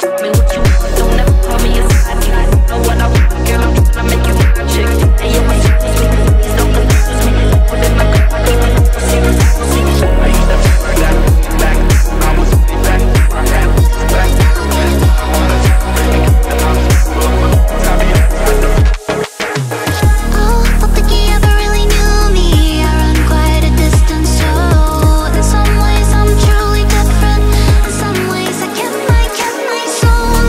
Tell me what you want, don't ever call me a side chick. Know what I want, girl, I'm tryna make you my chick. Hey, yo, what's up with me? Please don't confuse me. Put in my cup, I keep it secret, secret. I used to never got back. I was way back. I had back. I wanna take it, and I'm Savio. Oh, don't think he ever really knew me. I run quite a distance, so in some ways I'm truly different. In some ways I kept my soul.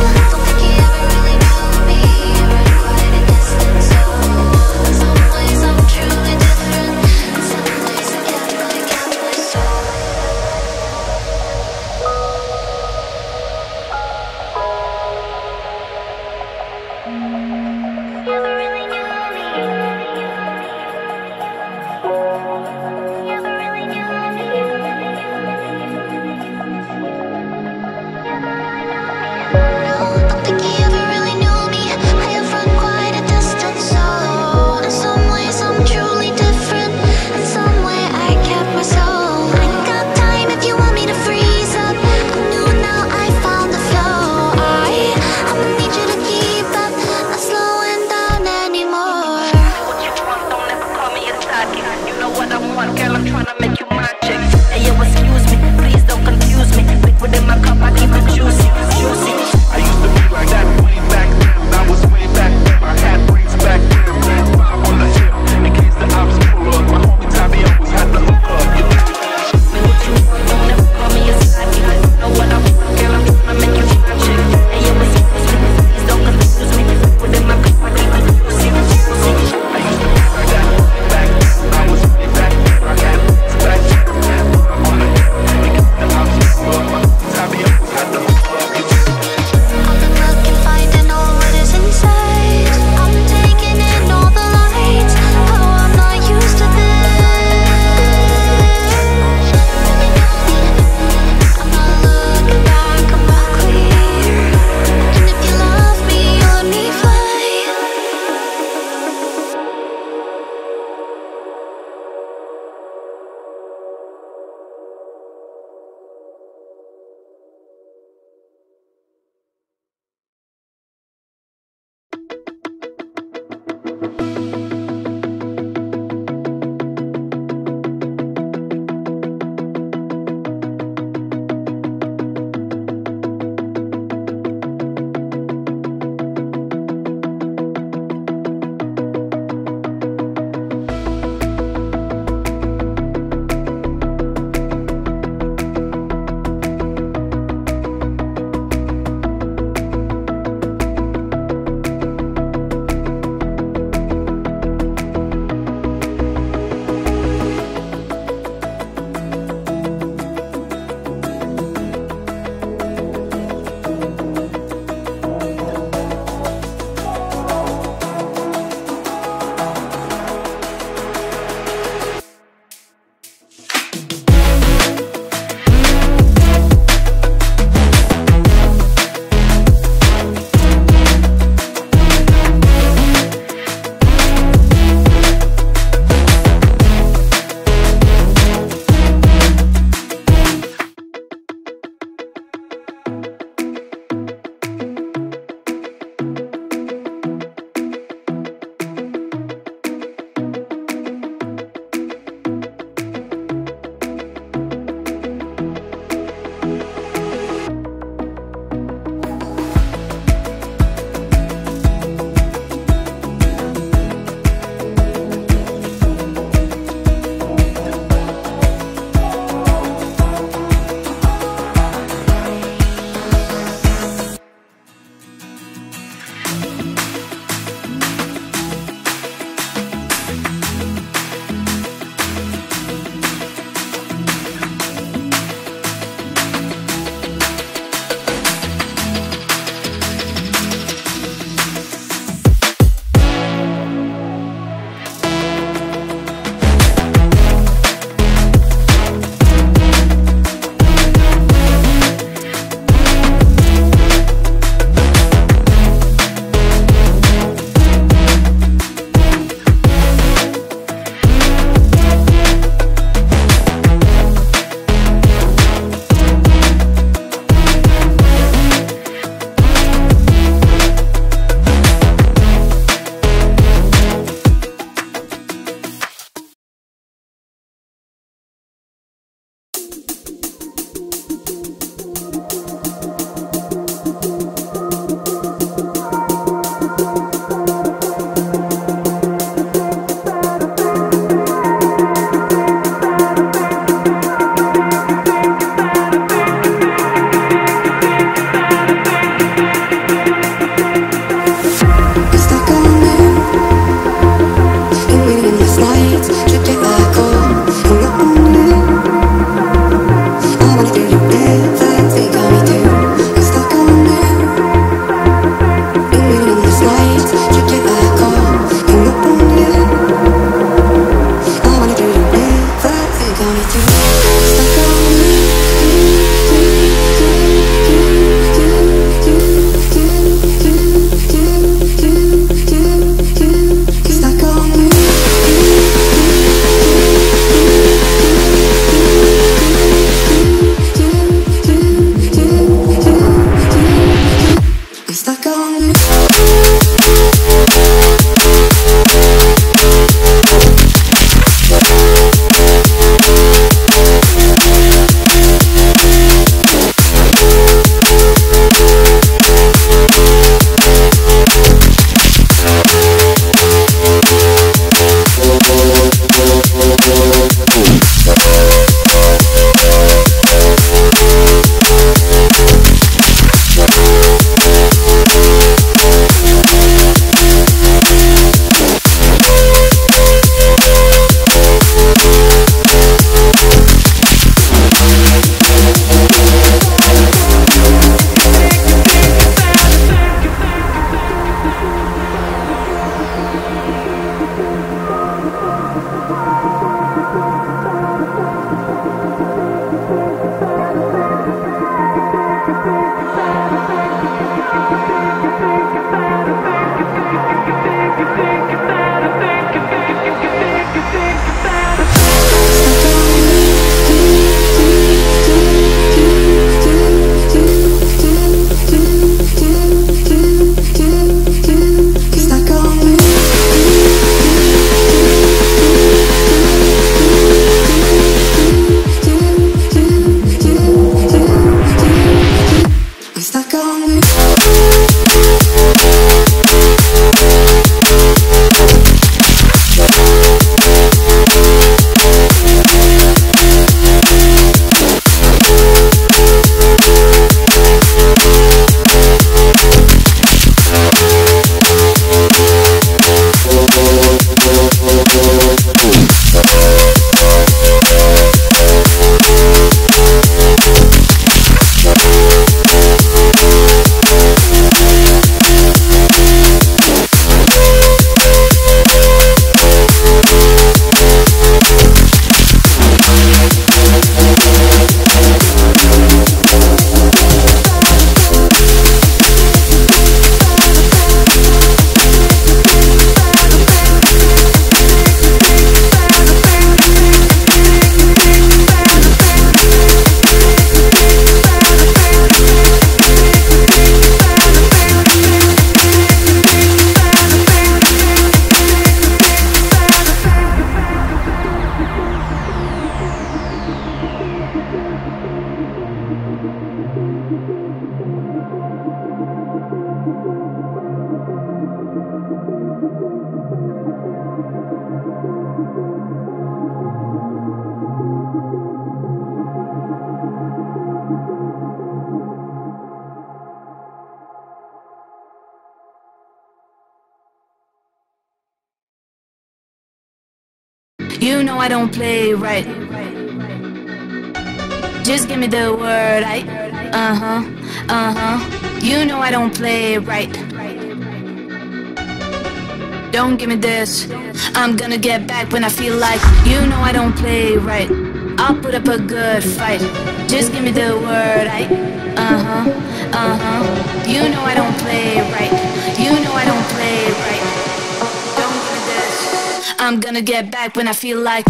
You know I don't play right. Just give me the word, You know I don't play right. Don't give me this. I'm gonna get back when I feel like. You know I don't play right. I'll put up a good fight. Just give me the word, You know I don't play right. You know I don't play right. Don't give me this. I'm gonna get back when I feel like.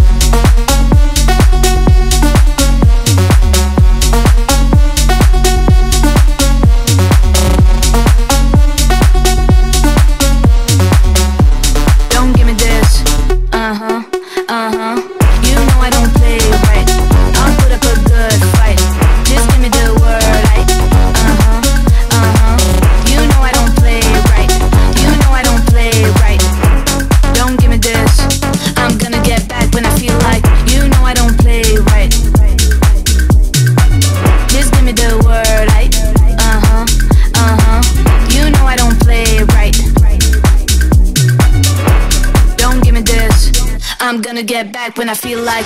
Don't give me this. You know I don't play right. I'll put up a good fight. Just give me the word, You know I don't play right. You know I don't play right. Don't give me this. I'm gonna get back when I feel like. You know I don't play right. Just give me the word, You know I don't play right. Don't give me this. I'm gonna get back when I feel like.